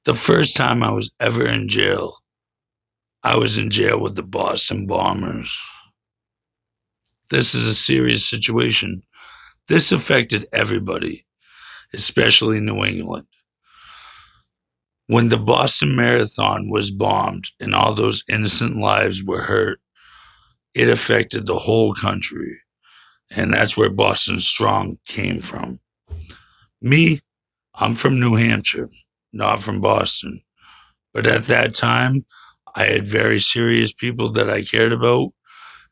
The first time I was ever in jail, I was in jail with the Boston Bombers. This is a serious situation. This affected everybody, especially New England. When the Boston Marathon was bombed and all those innocent lives were hurt, it affected the whole country. And that's where Boston Strong came from. Me, I'm from New Hampshire, not from Boston. But at that time, I had very serious people that I cared about,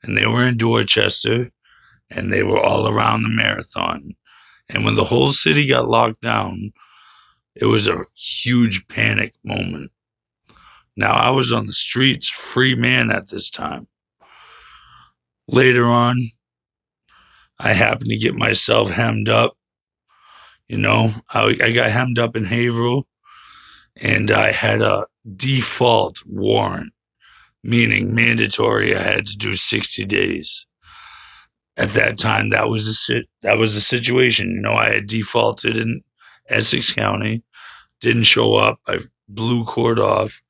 and they were in Dorchester, and they were all around the marathon. And when the whole city got locked down, it was a huge panic moment. Now, I was on the streets, free man at this time. Later on, I happened to get myself hemmed up. I got hemmed up in Haverhill, and I had a default warrant, meaning mandatory. I had to do 60 days. At that time, that was a situation. I had defaulted in Essex County, didn't show up. I blew court off.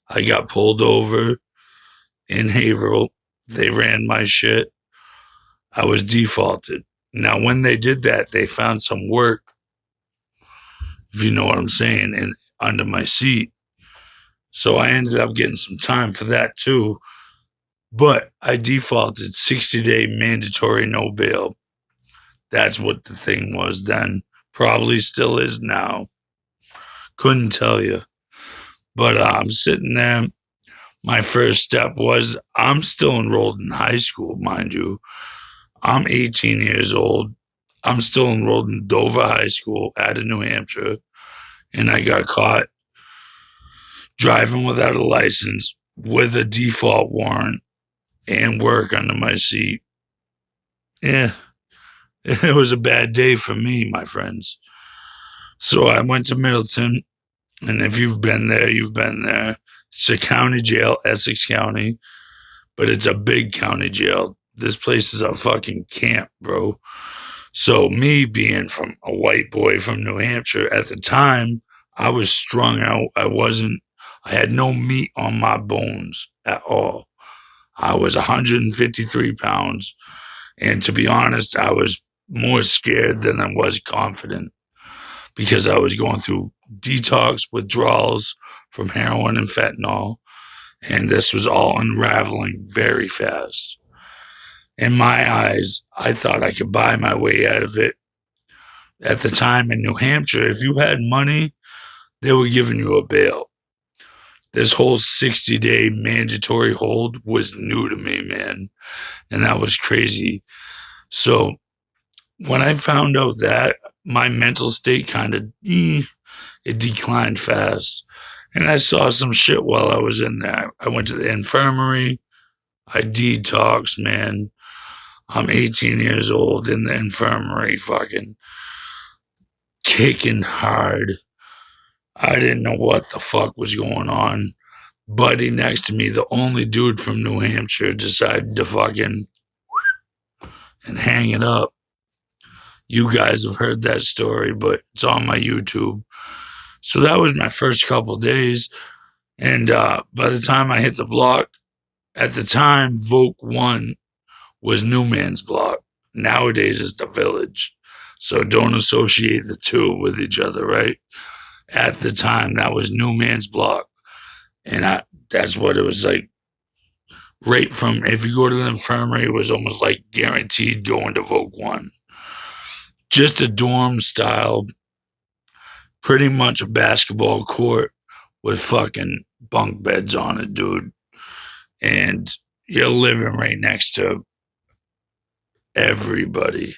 I got pulled over in Haverhill. They ran my shit. I was defaulted. Now, when they did that, they found some work, if you know what I'm saying, and under my seat. So I ended up getting some time for that too. But I defaulted 60-day mandatory no bail. That's what the thing was then. Probably still is now. Couldn't tell you. But I'm sitting there. My first step was I'm still enrolled in high school, mind you. I'm 18 years old. I'm still enrolled in Dover High School out of New Hampshire. And I got caught driving without a license with a default warrant and work under my seat. Yeah, it was a bad day for me, my friends. So I went to Middleton, and if you've been there, you've been there. It's a county jail, Essex County, but it's a big county jail. This place is a fucking camp, bro. So me being from a white boy from New Hampshire at the time, I was strung out. I had no meat on my bones at all. I was 153 pounds. And to be honest, I was more scared than I was confident because I was going through detox withdrawals from heroin and fentanyl. And this was all unraveling very fast. In my eyes, I thought I could buy my way out of it. At the time in New Hampshire, if you had money, they were giving you a bail. This whole 60-day mandatory hold was new to me, man. And that was crazy. So when I found out that, my mental state kind of it declined fast. And I saw some shit while I was in there. I went to the infirmary. I detoxed, man. I'm 18 years old in the infirmary, fucking kicking hard. I didn't know what the fuck was going on. Buddy next to me, the only dude from New Hampshire, decided to fucking and hang it up. You guys have heard that story, but it's on my YouTube. So that was my first couple days. And by the time I hit the block, at the time, Voc 1 was New Man's Block. Nowadays, it's the Village. So don't associate the two with each other, right? At the time, that was New Man's Block. And that's what it was like. Right from, if you go to the infirmary, it was almost like guaranteed going to Voc 1. Just a dorm style, pretty much a basketball court with fucking bunk beds on it, dude. And you're living right next to everybody.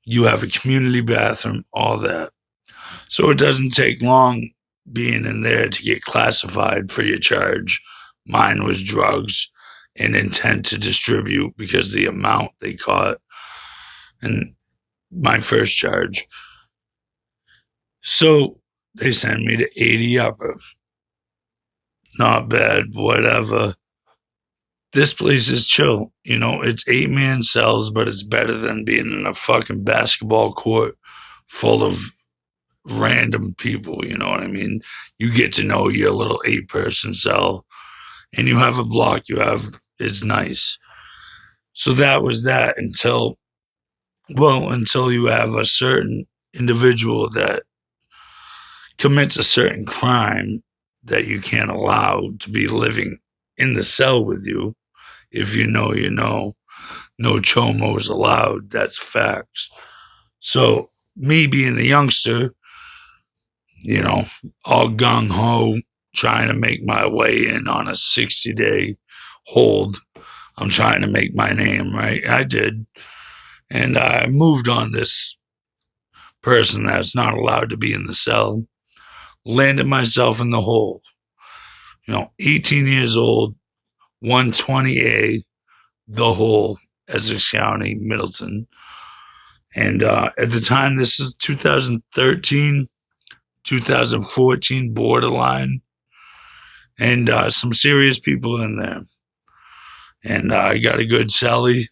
You have a community bathroom, all that. So it doesn't take long being in there to get classified for your charge. Mine was drugs and intent to distribute because the amount they caught. And my first charge. So they sent me to 80 upper. Not bad, whatever. This place is chill. It's 8-man cells, but it's better than being in a fucking basketball court full of random people, you know what I mean? You get to know your little 8-person cell, and you have a block, it's nice. So that was that until you have a certain individual that commits a certain crime that you can't allow to be living in the cell with you. If you know, you know, no chomos allowed. That's facts. So me being the youngster, you know, all gung ho, trying to make my way in on a 60-day hold. I'm trying to make my name, right? I did. And I moved on this person that's not allowed to be in the cell, landed myself in the hole. 18 years old, 120A, the hole, Essex County, Middleton. And at the time, this is 2013, 2014, borderline, and some serious people in there. And I got a good Sally.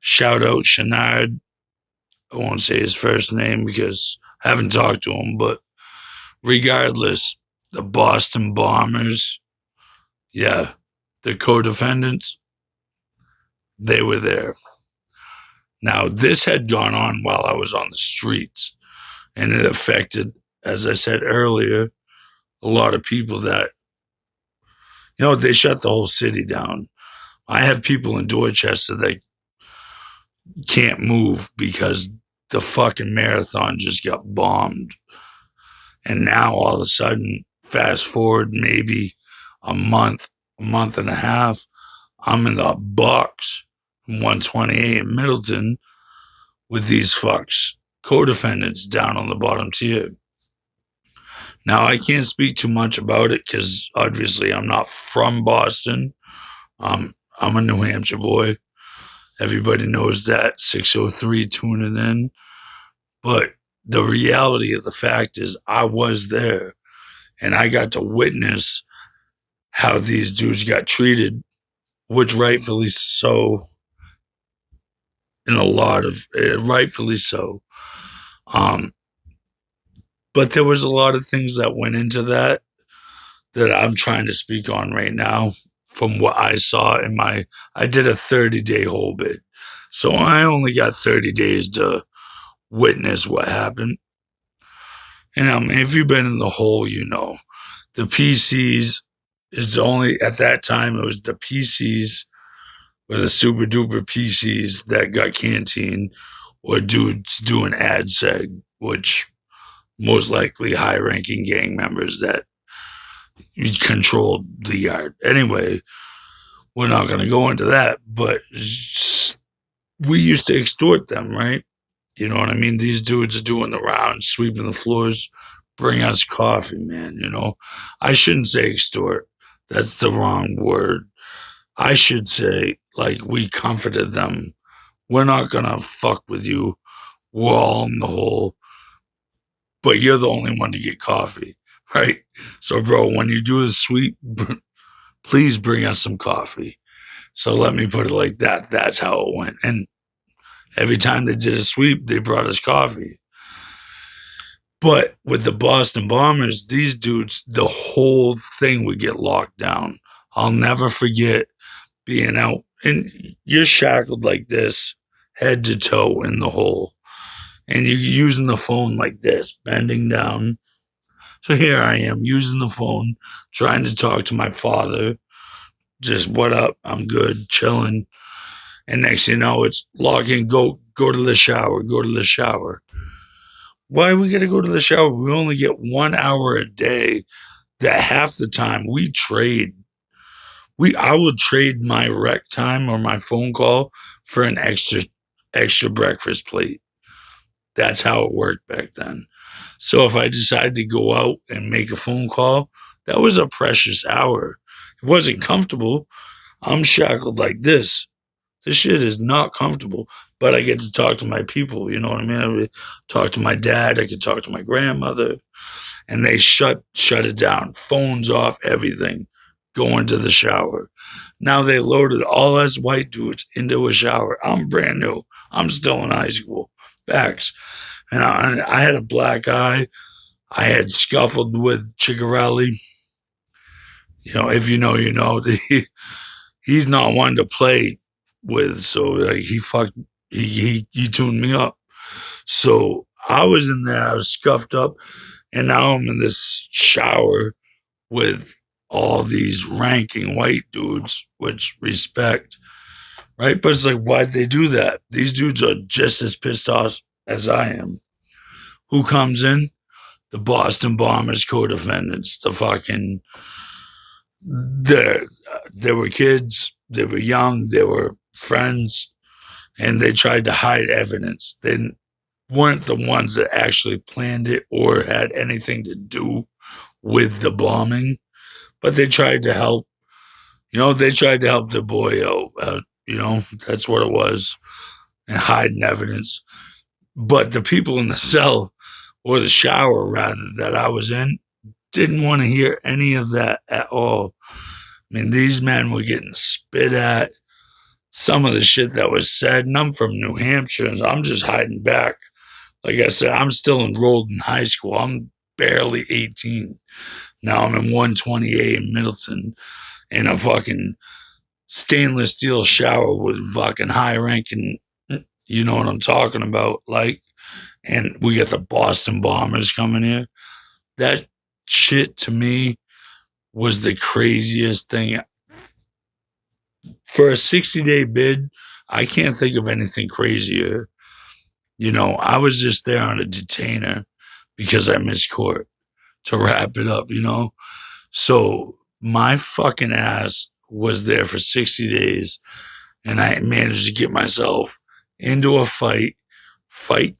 Shout out Shenard. I won't say his first name because I haven't talked to him, but regardless, the Boston Bombers, yeah, the co-defendants, they were there. Now, this had gone on while I was on the streets, and it affected, as I said earlier, a lot of people that, they shut the whole city down. I have people in Dorchester that can't move because the fucking marathon just got bombed. And now all of a sudden, fast forward maybe a month and a half, I'm in the box 128 in Middleton with these fucks, co-defendants down on the bottom tier. Now, I can't speak too much about it because obviously I'm not from Boston. I'm a New Hampshire boy. Everybody knows that. 603 tuning in. But the reality of the fact is I was there and I got to witness how these dudes got treated, which rightfully so, rightfully so. But there was a lot of things that went into that I'm trying to speak on right now from what I saw I did a 30-day whole bid. So I only got 30 days to witness what happened. And if you've been in the hole, the PCs, it's only at that time, it was the PCs or the super duper PCs that got canteen or dudes doing ad seg, which most likely high ranking gang members that controlled the yard. Anyway, we're not going to go into that, but we used to extort them, right? You know what I mean? These dudes are doing the rounds, sweeping the floors, bring us coffee, man. I shouldn't say extort. That's the wrong word. I should say, like, we comforted them. We're not going to fuck with you. We're all in the hole, but you're the only one to get coffee, right? So, bro, when you do the sweep, please bring us some coffee. So let me put it like that. That's how it went. And every time they did a sweep, they brought us coffee. But with the Boston Bombers, these dudes, the whole thing would get locked down. I'll never forget being out, and you're shackled like this, head to toe in the hole. And you're using the phone like this, bending down. So here I am using the phone, trying to talk to my father. Just, what up? I'm good, chilling. And next thing you know, it's log in, go to the shower, go to the shower. Why we got to go to the shower? We only get 1 hour a day. That half the time we trade. I would trade my rec time or my phone call for an extra breakfast plate. That's how it worked back then. So if I decided to go out and make a phone call, that was a precious hour. It wasn't comfortable. I'm shackled like this. This shit is not comfortable, but I get to talk to my people. You know what I mean? I would talk to my dad. I could talk to my grandmother, and they shut it down. Phones off, everything. Go into the shower. Now they loaded all us white dudes into a shower. I'm brand new. I'm still in high school. Facts. And I had a black eye. I had scuffled with Chigarelli. You know, if you know, you know. He's not one to play with, so like he tuned me up. So I was in there, I was scuffed up, and now I'm in this shower with all these ranking white dudes, which respect, right? But it's like, why'd they do that? These dudes are just as pissed off as I am. Who comes in? The Boston Bombers co-defendants, the fucking they were kids, they were young, they were friends, and they tried to hide evidence. They weren't the ones that actually planned it or had anything to do with the bombing, but they tried to help. You know, they tried to help the boy out. You know, that's what it was, and hiding evidence. But the people in the cell or the shower, rather, that I was in, didn't want to hear any of that at all. I mean, these men were getting spit at. Some of the shit that was said, and I'm from New Hampshire, and I'm just hiding back. Like I said, I'm still enrolled in high school. I'm barely 18. Now I'm in 128 in Middleton in a fucking stainless steel shower with fucking high ranking, you know what I'm talking about, like, and we got the Boston Bombers coming here. That shit to me was the craziest thing. For a 60-day bid, I can't think of anything crazier. You know, I was just there on a detainer because I missed court to wrap it up, you know? So my fucking ass was there for 60 days and I managed to get myself into a fight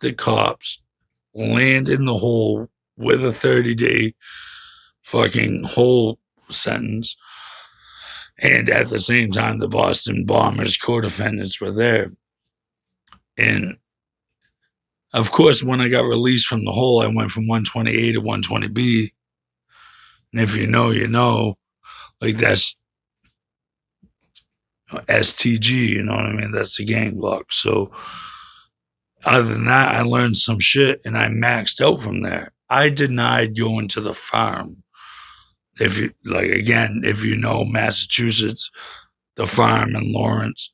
the cops, land in the hole with a 30-day fucking hole sentence. And at the same time, the Boston Bombers co-defendants were there. And of course, when I got released from the hole, I went from 120A to 120B. And if you know, you know, like that's STG, you know what I mean? That's the gang block. So other than that, I learned some shit and I maxed out from there. I denied going to the farm. If you like, again, if you know Massachusetts, the farm in Lawrence,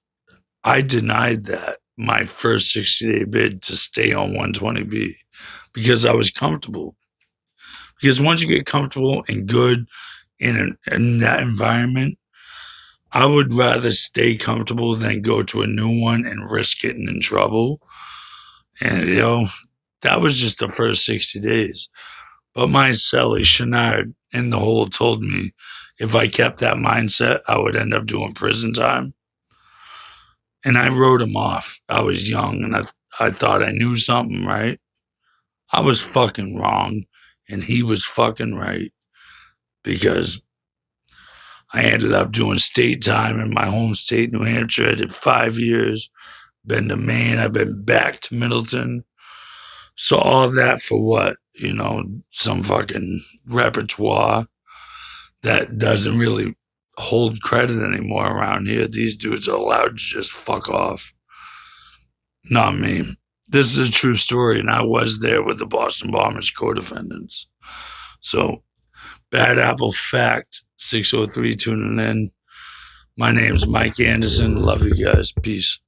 I denied that my first 60-day bid to stay on 120B because I was comfortable. Because once you get comfortable and good in that environment, I would rather stay comfortable than go to a new one and risk getting in trouble. And, you know, that was just the first 60 days. But my cellie, Chenard, in the hole told me if I kept that mindset, I would end up doing prison time. And I wrote him off. I was young and I thought I knew something, right? I was fucking wrong. And he was fucking right because I ended up doing state time in my home state, New Hampshire. I did 5 years, been to Maine, I've been back to Middleton. So all that for what? You know, some fucking repertoire that doesn't really hold credit anymore around here. These dudes are allowed to just fuck off. Not me. This is a true story, and I was there with the Boston Bombers co-defendants. So, Bad Apple Fact 603 tuning in. My name's Mike Anderson. Love you guys. Peace.